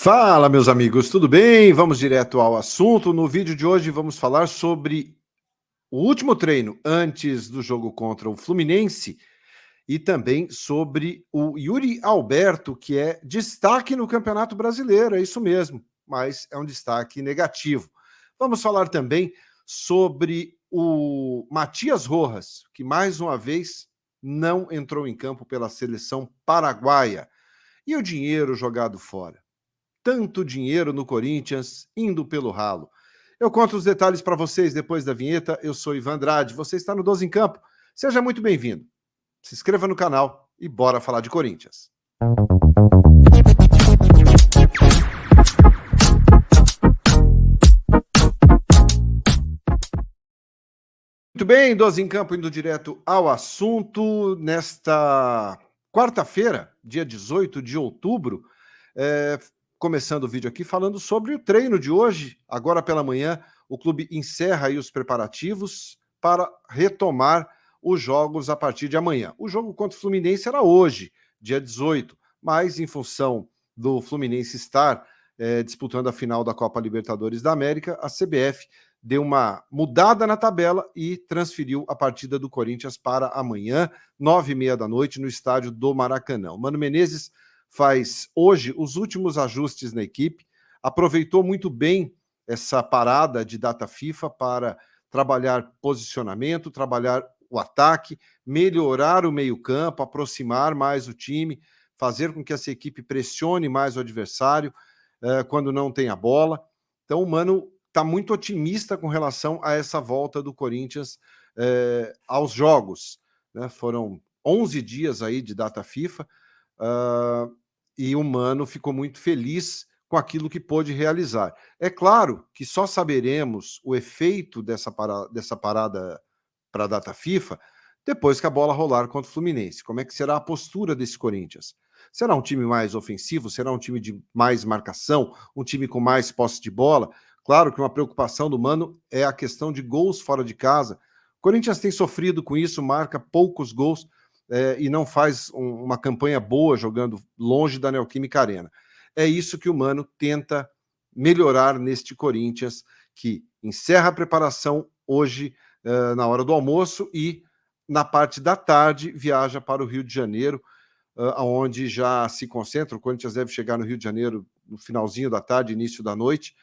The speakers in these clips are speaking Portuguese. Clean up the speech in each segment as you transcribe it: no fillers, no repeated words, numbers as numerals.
Fala, meus amigos, tudo bem? Vamos direto ao assunto. No vídeo de hoje vamos falar sobre o último treino antes do jogo contra o Fluminense e também sobre o Yuri Alberto, que é destaque no Campeonato Brasileiro, é isso mesmo, mas é um destaque negativo. Vamos falar também sobre o Matias Rojas, que mais uma vez não entrou em campo pela seleção paraguaia. E o dinheiro jogado fora? Tanto dinheiro no Corinthians indo pelo ralo. Eu conto os detalhes para vocês depois da vinheta. Eu sou Ivan Andrade, você está no 12 em Campo. Seja muito bem-vindo. Se inscreva no canal e bora falar de Corinthians. Muito bem, 12 em Campo indo direto ao assunto. Nesta quarta-feira, dia 18 de outubro, começando o vídeo aqui falando sobre o treino de hoje. Agora pela manhã, o clube encerra aí os preparativos para retomar os jogos a partir de amanhã. O jogo contra o Fluminense era hoje, dia 18, mas em função do Fluminense estar disputando a final da Copa Libertadores da América, a CBF deu uma mudada na tabela e transferiu a partida do Corinthians para amanhã, 9h30 da noite, no estádio do Maracanã. O Mano Menezes faz hoje os últimos ajustes na equipe, aproveitou muito bem essa parada de data FIFA para trabalhar posicionamento, trabalhar o ataque, melhorar o meio-campo, aproximar mais o time, fazer com que essa equipe pressione mais o adversário quando não tem a bola. Então o Mano está muito otimista com relação a essa volta do Corinthians aos jogos. Né? Foram 11 dias aí de data FIFA, e o Mano ficou muito feliz com aquilo que pôde realizar. É claro que só saberemos o efeito dessa parada para a data FIFA depois que a bola rolar contra o Fluminense. Como é que será a postura desse Corinthians? Será um time mais ofensivo? Será um time de mais marcação? Um time com mais posse de bola? Claro que uma preocupação do Mano é a questão de gols fora de casa. O Corinthians tem sofrido com isso, marca poucos gols e não faz uma campanha boa jogando longe da Neoquímica Arena. É isso que o Mano tenta melhorar neste Corinthians, que encerra a preparação hoje na hora do almoço e na parte da tarde viaja para o Rio de Janeiro, onde já se concentra. O Corinthians deve chegar no Rio de Janeiro no finalzinho da tarde, início da noite,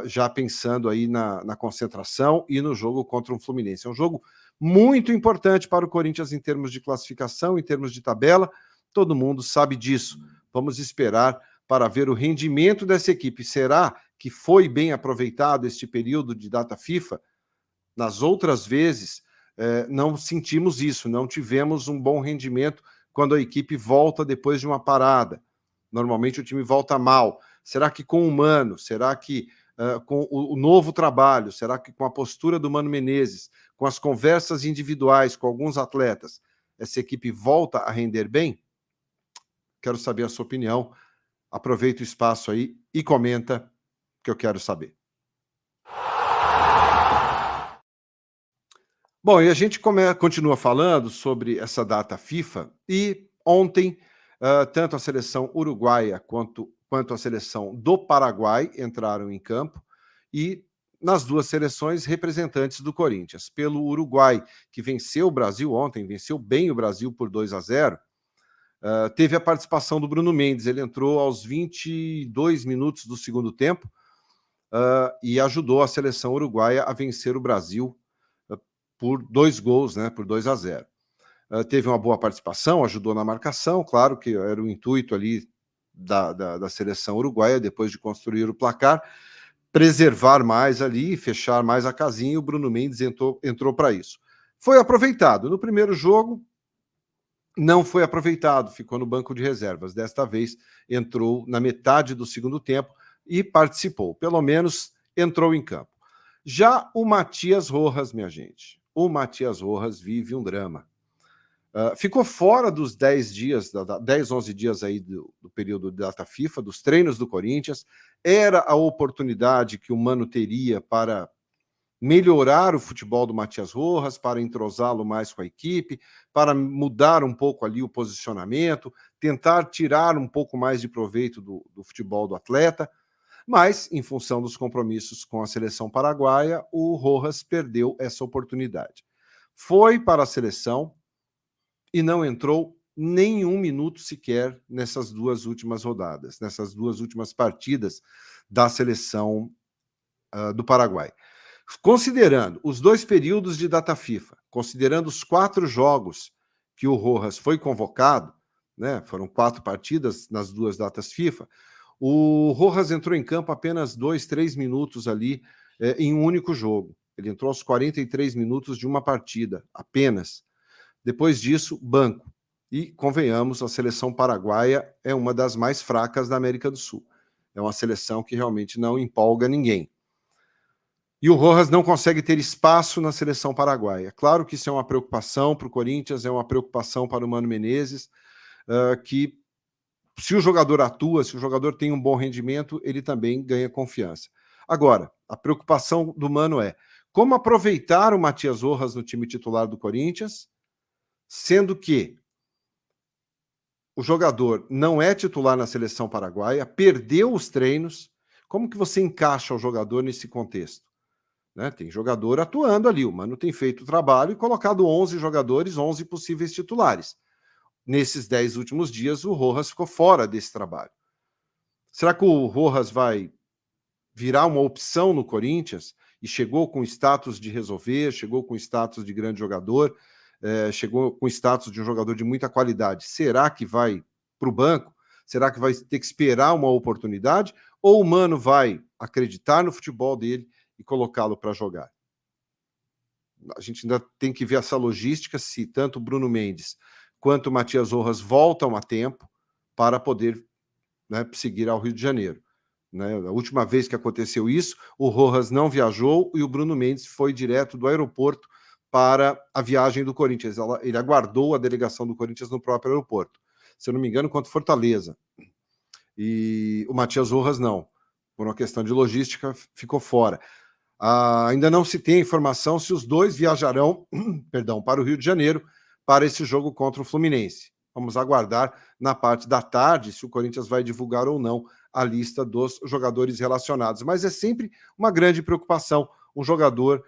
já pensando aí na concentração e no jogo contra o Fluminense. É um jogo muito importante para o Corinthians em termos de classificação, em termos de tabela, todo mundo sabe disso. Vamos esperar para ver o rendimento dessa equipe. Será que foi bem aproveitado este período de data FIFA? Nas outras vezes, não sentimos isso, não tivemos um bom rendimento quando a equipe volta depois de uma parada. Normalmente o time volta mal. Será que com o Mano, será que com o novo trabalho, será que com a postura do Mano Menezes, com as conversas individuais com alguns atletas, essa equipe volta a render bem? Quero saber a sua opinião. Aproveita o espaço aí e comenta, que eu quero saber. Bom, e a gente continua falando sobre essa data FIFA, e ontem, tanto a seleção uruguaia quanto a seleção do Paraguai entraram em campo, e nas duas seleções, representantes do Corinthians. Pelo Uruguai, que venceu o Brasil ontem, venceu bem o Brasil por 2-0, teve a participação do Bruno Mendes. Ele entrou aos 22 minutos do segundo tempo e ajudou a seleção uruguaia a vencer o Brasil por 2 gols, né, por 2-0. Teve uma boa participação, ajudou na marcação, claro que era o intuito ali da seleção uruguaia, depois de construir o placar, preservar mais ali, fechar mais a casinha, e o Bruno Mendes entrou para isso. Foi aproveitado. No primeiro jogo, não foi aproveitado, ficou no banco de reservas. Desta vez, entrou na metade do segundo tempo e participou. Pelo menos entrou em campo. Já o Matias Rojas, minha gente, o Matias Rojas vive um drama. Ficou fora dos 10 dias, 10, 11 dias aí do período de data FIFA, dos treinos do Corinthians. Era a oportunidade que o Mano teria para melhorar o futebol do Matias Rojas, para entrosá-lo mais com a equipe, para mudar um pouco ali o posicionamento, tentar tirar um pouco mais de proveito do futebol do atleta, mas, em função dos compromissos com a seleção paraguaia, o Rojas perdeu essa oportunidade. Foi para a seleção e não entrou nenhum minuto sequer nessas duas últimas rodadas, nessas duas últimas partidas da seleção do Paraguai. Considerando os 2 períodos de data FIFA, considerando os 4 jogos que o Rojas foi convocado, né, foram 4 partidas nas 2 datas FIFA, o Rojas entrou em campo apenas 2, 3 minutos ali em um único jogo. Ele entrou aos 43 minutos de uma partida, apenas. Depois disso, banco. E, convenhamos, a seleção paraguaia é uma das mais fracas da América do Sul. É uma seleção que realmente não empolga ninguém. E o Rojas não consegue ter espaço na seleção paraguaia. Claro que isso é uma preocupação para o Corinthians, é uma preocupação para o Mano Menezes, que se o jogador atua, se o jogador tem um bom rendimento, ele também ganha confiança. Agora, a preocupação do Mano é como aproveitar o Matias Rojas no time titular do Corinthians, sendo que o jogador não é titular na seleção paraguaia, perdeu os treinos. Como que você encaixa o jogador nesse contexto? Né? Tem jogador atuando ali, o Mano tem feito o trabalho e colocado 11 jogadores, 11 possíveis titulares. Nesses 10 últimos dias, o Rojas ficou fora desse trabalho. Será que o Rojas vai virar uma opção no Corinthians e chegou com status de resolver, chegou com status de grande jogador, chegou com status de um jogador de muita qualidade? Será que vai para o banco? Será que vai ter que esperar uma oportunidade? Ou o Mano vai acreditar no futebol dele e colocá-lo para jogar? A gente ainda tem que ver essa logística, se tanto o Bruno Mendes quanto o Matias Rojas voltam a tempo para poder, né, seguir ao Rio de Janeiro. Né? A última vez que aconteceu isso, o Rojas não viajou e o Bruno Mendes foi direto do aeroporto para a viagem do Corinthians. Ele aguardou a delegação do Corinthians no próprio aeroporto. Se eu não me engano, quanto Fortaleza. E o Matias Rojas não. Por uma questão de logística, ficou fora. Ainda não se tem informação se os dois viajarão para o Rio de Janeiro para esse jogo contra o Fluminense. Vamos aguardar na parte da tarde se o Corinthians vai divulgar ou não a lista dos jogadores relacionados. Mas é sempre uma grande preocupação um jogador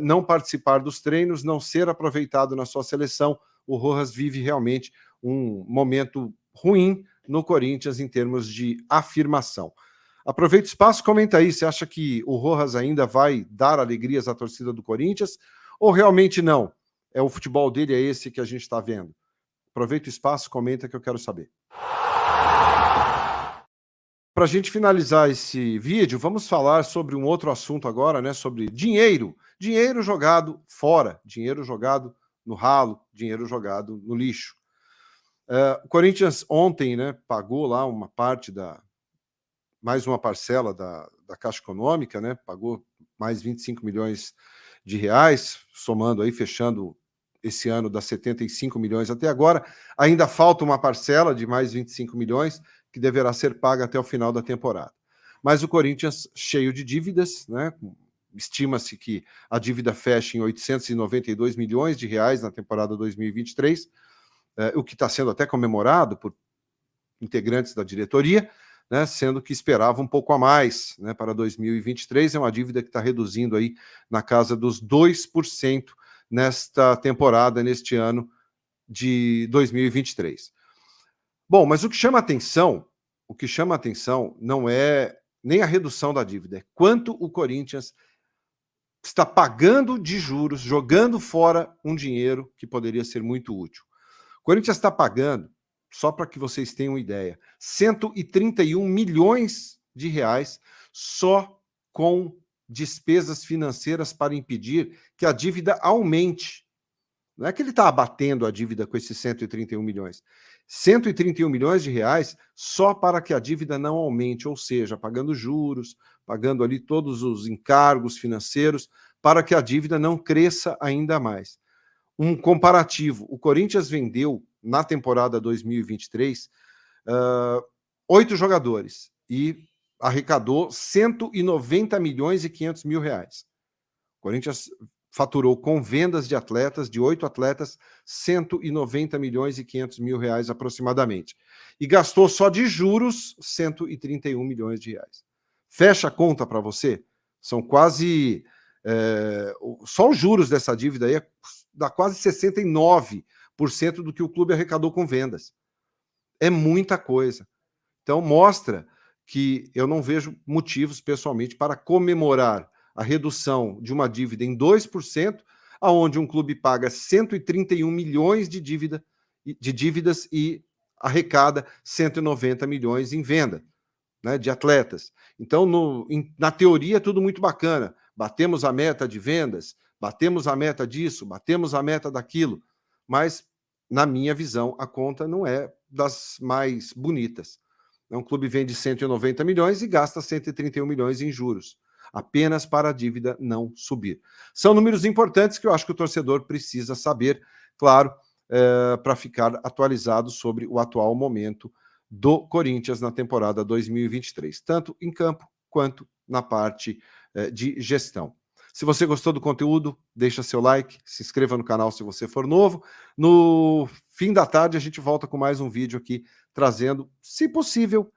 não participar dos treinos, não ser aproveitado na sua seleção. O Rojas vive realmente um momento ruim no Corinthians em termos de afirmação. Aproveita o espaço, comenta aí, você acha que o Rojas ainda vai dar alegrias à torcida do Corinthians ou realmente não? O futebol dele é esse que a gente está vendo. Aproveita o espaço, comenta que eu quero saber. Para a gente finalizar esse vídeo, vamos falar sobre um outro assunto agora, né? Sobre dinheiro. Dinheiro jogado fora, dinheiro jogado no ralo, dinheiro jogado no lixo. O Corinthians ontem, né, pagou lá uma parte mais uma parcela da Caixa Econômica, né? Pagou mais 25 milhões de reais, somando aí, fechando esse ano das 75 milhões até agora. Ainda falta uma parcela de mais 25 milhões que deverá ser paga até o final da temporada. Mas o Corinthians cheio de dívidas, né? Estima-se que a dívida feche em 892 milhões de reais na temporada 2023, o que está sendo até comemorado por integrantes da diretoria, né, sendo que esperava um pouco a mais, né, para 2023. É uma dívida que está reduzindo aí na casa dos 2% nesta temporada, neste ano de 2023. Bom, mas o que chama atenção não é nem a redução da dívida, é quanto o Corinthians está pagando de juros, jogando fora um dinheiro que poderia ser muito útil. O Corinthians está pagando, só para que vocês tenham uma ideia, 131 milhões de reais só com despesas financeiras para impedir que a dívida aumente. Não é que ele está abatendo a dívida com esses 131 milhões. 131 milhões de reais só para que a dívida não aumente, ou seja, pagando juros, pagando ali todos os encargos financeiros, para que a dívida não cresça ainda mais. Um comparativo, o Corinthians vendeu na temporada 2023 8 jogadores e arrecadou 190 milhões e 500 mil reais. O Corinthians faturou com vendas de atletas, de 8 atletas, 190 milhões e 500 mil reais aproximadamente. E gastou só de juros 131 milhões de reais. Fecha a conta para você? São quase... só os juros dessa dívida aí dá quase 69% do que o clube arrecadou com vendas. É muita coisa. Então, mostra que eu não vejo motivos, pessoalmente, para comemorar a redução de uma dívida em 2%, aonde um clube paga 131 milhões de dívidas e arrecada 190 milhões em venda, né, de atletas. Então, na teoria, é tudo muito bacana. Batemos a meta de vendas, batemos a meta disso, batemos a meta daquilo, mas, na minha visão, a conta não é das mais bonitas. Um clube vende 190 milhões e gasta 131 milhões em juros, apenas para a dívida não subir. São números importantes que eu acho que o torcedor precisa saber, claro, para ficar atualizado sobre o atual momento do Corinthians na temporada 2023, tanto em campo quanto na parte de gestão. Se você gostou do conteúdo, deixa seu like, se inscreva no canal se você for novo. No fim da tarde a gente volta com mais um vídeo aqui, trazendo, se possível,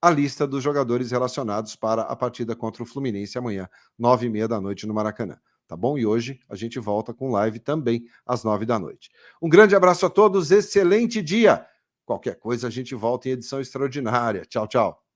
a lista dos jogadores relacionados para a partida contra o Fluminense amanhã, 9h30 da noite no Maracanã. Tá bom? E hoje a gente volta com live também às 9 da noite. Um grande abraço a todos, excelente dia! Qualquer coisa a gente volta em edição extraordinária. Tchau, tchau.